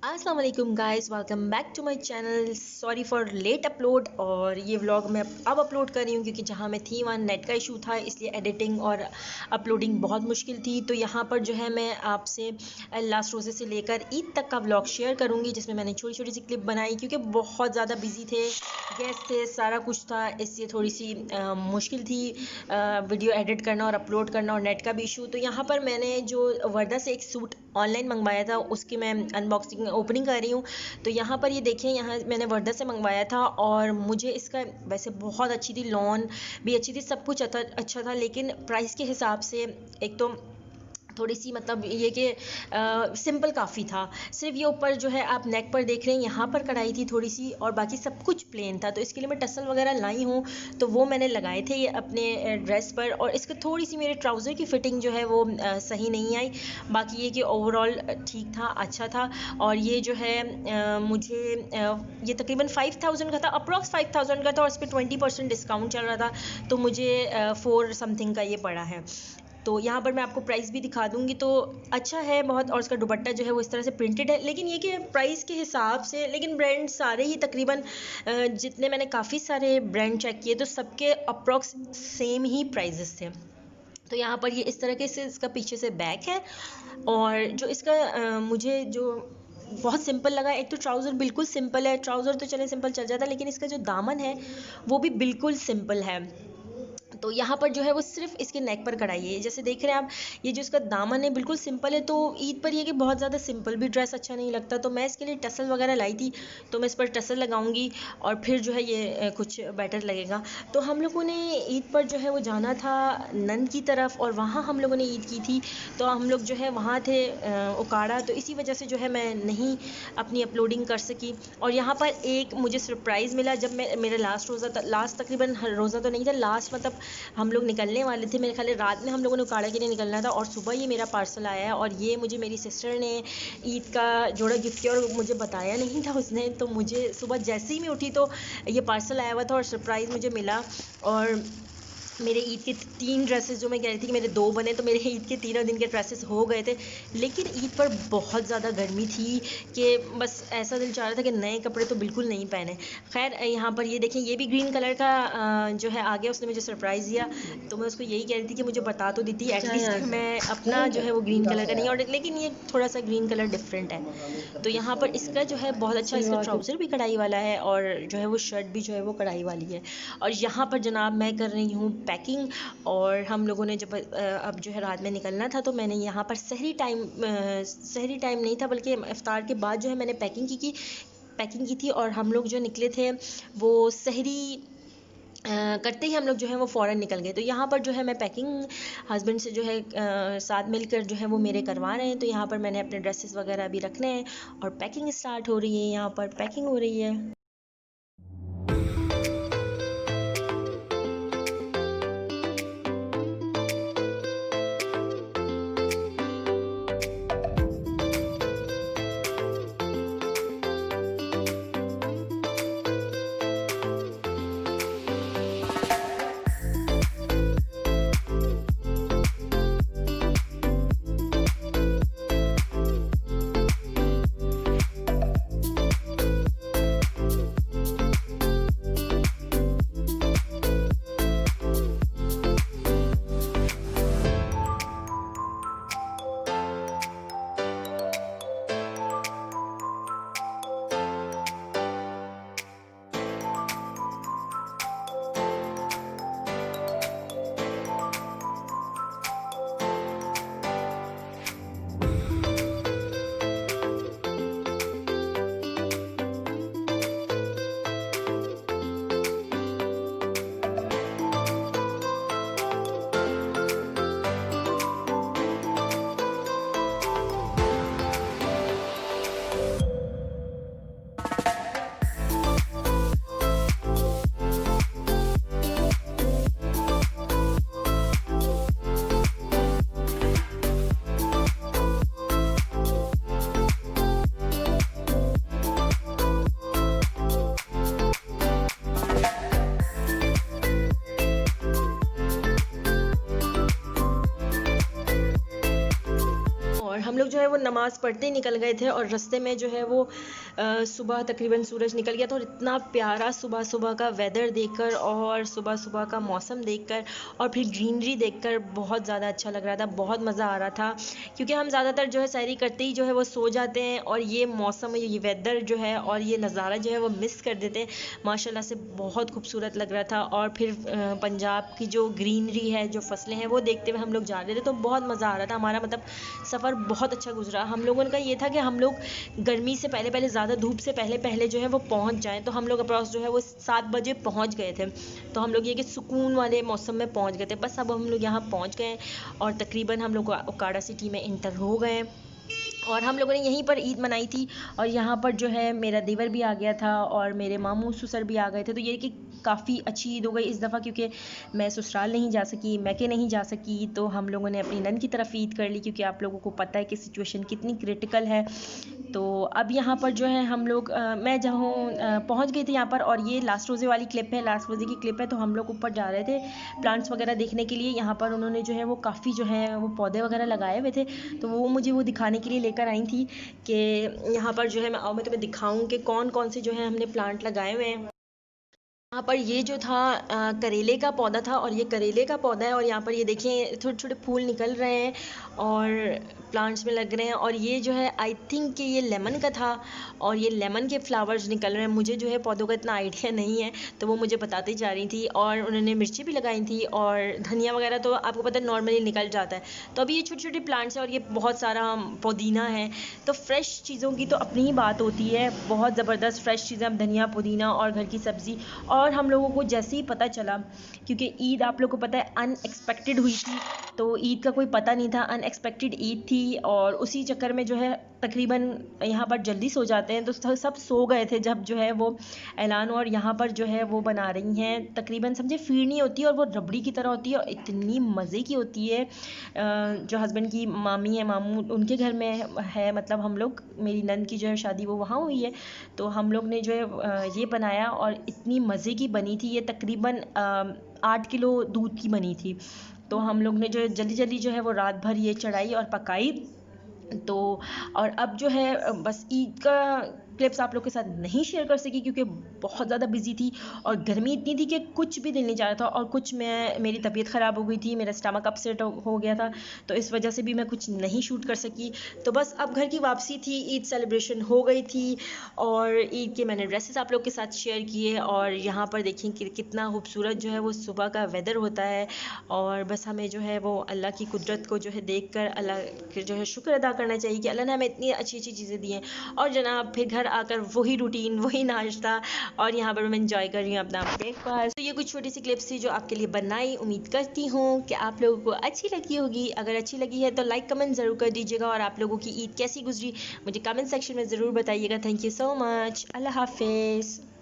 अस्सलाम वालेकुम guys, welcome back to my channel. Sorry for late upload. और ये व्लॉग मैं अब अपलोड कर रही हूँ क्योंकि जहाँ मैं थी वहाँ नेट का इशू था, इसलिए एडिटिंग और अपलोडिंग बहुत मुश्किल थी। तो यहाँ पर जो है मैं आपसे लास्ट रोज़े से लेकर ईद तक का व्लॉग शेयर करूँगी, जिसमें मैंने छोटी छोटी सी क्लिप बनाई क्योंकि बहुत ज़्यादा बिजी थे, गेस्ट थे, सारा कुछ था, इसलिए थोड़ी सी मुश्किल थी वीडियो एडिट करना और अपलोड करना, और नेट का भी इशू। तो यहाँ पर मैंने जो वर्दा से एक सूट ऑनलाइन मंगवाया था उसकी मैं अनबॉक्सिंग ओपनिंग कर रही हूँ। तो यहाँ पर ये देखें, यहाँ मैंने वर्दा से मंगवाया था और मुझे इसका वैसे बहुत अच्छी थी, लॉन भी अच्छी थी, सब कुछ अच्छा था, लेकिन प्राइस के हिसाब से एक तो थोड़ी सी मतलब ये कि सिंपल काफ़ी था। सिर्फ ये ऊपर जो है आप नेक पर देख रहे हैं, यहाँ पर कढ़ाई थी थोड़ी सी, और बाकी सब कुछ प्लेन था। तो इसके लिए मैं टसल वगैरह लाई हूँ, तो वो मैंने लगाए थे ये अपने ड्रेस पर। और इसकी थोड़ी सी मेरे ट्राउज़र की फ़िटिंग जो है वो सही नहीं आई। बाकी ये कि ओवरऑल ठीक था, अच्छा था। और ये जो है मुझे ये तकरीबन 5000 का था, अप्रॉक्स 5000 का था, और इस पर 20% डिस्काउंट चल रहा था, तो मुझे 4 समथिंग का ये पड़ा है। तो यहाँ पर मैं आपको प्राइस भी दिखा दूँगी। तो अच्छा है बहुत, और उसका दुपट्टा जो है वो इस तरह से प्रिंटेड है, लेकिन ये कि प्राइस के हिसाब से, लेकिन ब्रांड सारे ही तकरीबन जितने मैंने काफ़ी सारे ब्रांड चेक किए तो सबके अप्रॉक्स सेम ही प्राइजेस थे। तो यहाँ पर ये इस तरह के से इसका पीछे से बैक है, और जो इसका मुझे जो बहुत सिंपल लगा, एक तो ट्राउज़र बिल्कुल सिंपल है, ट्राउज़र तो चले सिंपल चल जाता, लेकिन इसका जो दामन है वो भी बिल्कुल सिंपल है। तो यहाँ पर जो है वो सिर्फ इसके नेक पर कढ़ाई है, जैसे देख रहे हैं आप, ये जो इसका दामन है बिल्कुल सिंपल है। तो ईद पर ये कि बहुत ज़्यादा सिंपल भी ड्रेस अच्छा नहीं लगता, तो मैं इसके लिए टसल वगैरह लाई थी, तो मैं इस पर टसल लगाऊंगी और फिर जो है ये कुछ बेटर लगेगा। तो हम लोगों ने ईद पर जो है वो जाना था नंद की तरफ, और वहाँ हम लोगों ने ईद की थी। तो हम लोग जो है वहाँ थे उकाड़ा, तो इसी वजह से जो है मैं नहीं अपनी अपलोडिंग कर सकी। और यहाँ पर एक मुझे सरप्राइज़ मिला, जब मैं मेरा लास्ट रोज़ा था, लास्ट तकरीबन रोज़ा तो नहीं था, लास्ट मतलब हम लोग निकलने वाले थे, मेरे ख्याल है रात में हम लोगों ने उकाड़ा के लिए निकलना था, और सुबह ये मेरा पार्सल आया है। और ये मुझे मेरी सिस्टर ने ईद का जोड़ा गिफ्ट किया, और मुझे बताया नहीं था उसने। तो मुझे सुबह जैसे ही मैं उठी तो ये पार्सल आया हुआ था और सरप्राइज़ मुझे मिला। और मेरे ईद के 3 ड्रेसेस, जो मैं कह रही थी कि मेरे 2 बने, तो मेरे ईद के तीनों दिन के ड्रेसेस हो गए थे। लेकिन ईद पर बहुत ज़्यादा गर्मी थी कि बस ऐसा दिल चाह रहा था कि नए कपड़े तो बिल्कुल नहीं पहने। खैर यहाँ पर ये देखें, ये भी ग्रीन कलर का जो है आ गया, उसने मुझे सरप्राइज़ दिया। तो मैं उसको यही कह रही थी कि मुझे बता तो देती एटलीस्ट, मैं अपना जो है वो ग्रीन कलर का नहीं, और लेकिन ये थोड़ा सा ग्रीन कलर डिफरेंट है। तो यहाँ पर इसका जो है बहुत अच्छा, इसका ट्राउज़र भी कढ़ाई वाला है, और जो है वो शर्ट भी जो है वो कढ़ाई वाली है। और यहाँ पर जनाब मैं कर रही हूँ पैकिंग। और हम लोगों ने जब अब जो है रात में निकलना था, तो मैंने यहाँ पर सहरी टाइम नहीं था, बल्कि इफ्तार के बाद जो है मैंने पैकिंग की थी। और हम लोग जो निकले थे वो सहरी करते ही हम लोग जो है वो फ़ौरन निकल गए। तो यहाँ पर जो है मैं पैकिंग हस्बैंड से जो है साथ मिलकर जो है वो मेरे करवा रहे हैं। तो यहाँ पर मैंने अपने ड्रेसेस वगैरह भी रखने हैं, और पैकिंग स्टार्ट हो रही है, यहाँ पर पैकिंग हो रही है। वो नमाज़ पढ़ते ही निकल गए थे और रास्ते में जो है वो सुबह तकरीबन सूरज निकल गया था। और इतना प्यारा सुबह सुबह का वेदर देखकर और सुबह सुबह का मौसम देखकर और फिर ग्रीनरी देखकर बहुत ज़्यादा अच्छा लग रहा था, बहुत मज़ा आ रहा था। क्योंकि हम ज़्यादातर जो है सैरी करते ही जो है वो सो जाते हैं और ये मौसम, ये वेदर जो है और ये नज़ारा जो है वो मिस कर देते हैं। माशाल्लाह से बहुत खूबसूरत लग रहा था। और फिर पंजाब की जो ग्रीनरी है, जो फसलें हैं, वो देखते हुए हम लोग जा रहे थे, तो बहुत मज़ा आ रहा था। हमारा मतलब सफ़र बहुत अच्छा गुजरा। हम लोगों का ये था कि हम लोग गर्मी से पहले पहले, ज़्यादा धूप से पहले पहले जो है वो पहुंच जाएं। तो हम लोग अप्रॉक्स जो है वो 7 बजे पहुंच गए थे। तो हम लोग ये कि सुकून वाले मौसम में पहुंच गए थे। बस अब हम लोग यहाँ पहुंच गए और तकरीबन हम लोग ओकाड़ा सिटी में इंटर हो गए और हम लोगों ने यहीं पर ईद मनाई थी। और यहाँ पर जो है मेरा देवर भी आ गया था और मेरे मामू ससुर भी आ गए थे। तो ये कि काफ़ी अच्छी ईद हो गई इस दफ़ा, क्योंकि मैं ससुराल नहीं जा सकी, मैके नहीं जा सकी, तो हम लोगों ने अपनी नन की तरफ ईद कर ली। क्योंकि आप लोगों को पता है कि सिचुएशन कितनी क्रिटिकल है। तो अब यहाँ पर जो है हम लोग मैं जहाँ पहुँच गई थी यहाँ पर, और ये लास्ट रोज़े वाली क्लिप है, लास्ट रोज़े की क्लिप है। तो हम लोग ऊपर जा रहे थे प्लांट्स वगैरह देखने के लिए। यहाँ पर उन्होंने जो है वो काफ़ी जो है वो पौधे वगैरह लगाए हुए थे, तो वो मुझे वो दिखाने के लिए लेकर आई थी कि यहाँ पर जो है मैं तुम्हें दिखाऊं कि कौन कौन से जो है हमने प्लांट लगाए हुए हैं। यहाँ पर ये जो था करेले का पौधा था, और ये करेले का पौधा है। और यहाँ पर ये देखिए छोटे छोटे फूल निकल रहे हैं और प्लांट्स में लग रहे हैं। और ये जो है आई थिंक कि ये लेमन का था और ये लेमन के फ्लावर्स निकल रहे हैं। मुझे जो है पौधों का इतना आइडिया नहीं है, तो वो मुझे बताती जा रही थी। और उन्होंने मिर्ची भी लगाई थी और धनिया वगैरह तो आपको पता है नॉर्मली निकल जाता है। तो अभी ये छोटे छोटे प्लांट्स हैं और ये बहुत सारा पुदीना है। तो फ्रेश चीज़ों की तो अपनी ही बात होती है, बहुत ज़बरदस्त फ्रेश चीज़ें, अब धनिया पुदीना और घर की सब्ज़ी। और हम लोगों को जैसे ही पता चला, क्योंकि ईद आप लोगों को पता है अनएक्सपेक्टेड हुई थी, तो ईद का कोई पता नहीं था, अनएक्सपेक्टेड ईद थी। और उसी चक्कर में जो है तकरीबन यहाँ पर जल्दी सो जाते हैं, तो सब सो गए थे जब जो है वो ऐलान। और यहाँ पर जो है वो बना रही हैं, तकरीबन समझे फीरनी होती है और वो रबड़ी की तरह होती है और इतनी मज़े की होती है। जो हस्बैंड की मामी है, मामू, उनके घर में है, मतलब हम लोग, मेरी नंद की जो है शादी वो वहाँ हुई है, तो हम लोग ने जो है ये बनाया और इतनी मज़े की बनी थी। ये तकरीबन 8 किलो दूध की बनी थी। तो हम लोग ने जो है जल्दी जल्दी जो है वो रात भर ये चढ़ाई और पकाई। तो और अब जो है बस ईद का क्लिप्स आप लोग के साथ नहीं शेयर कर सकी, क्योंकि बहुत ज़्यादा बिजी थी और गर्मी इतनी थी कि कुछ भी दिल नहीं चाह रहा था। और कुछ मेरी तबीयत ख़राब हो गई थी, मेरा स्टमक अपसेट हो गया था, तो इस वजह से भी मैं कुछ नहीं शूट कर सकी। तो बस अब घर की वापसी थी, ईद सेलिब्रेशन हो गई थी और ईद के मैंने ड्रेसेस आप लोग के साथ शेयर किए। और यहाँ पर देखिए कि कितना खूबसूरत जो है वो सुबह का वेदर होता है। और बस हमें जो है वो अल्लाह की कुदरत को जो है देख कर अल्लाह के जो है शुक्र अदा करना चाहिए कि अल्लाह ने हमें इतनी अच्छी अच्छी चीज़ें दी हैं। और जनाब फिर घर आकर वही रूटीन, वही नाश्ता, और यहाँ पर मैं एंजॉय कर रही हूँ अपना ब्रेकफास्ट। तो ये कुछ छोटी सी क्लिप्स थी जो आपके लिए बनाई। उम्मीद करती हूँ कि आप लोगों को अच्छी लगी होगी। अगर अच्छी लगी है तो लाइक कमेंट ज़रूर कर दीजिएगा। और आप लोगों की ईद कैसी गुजरी मुझे कमेंट सेक्शन में ज़रूर बताइएगा। Thank you so much. अल्लाह हाफिज़।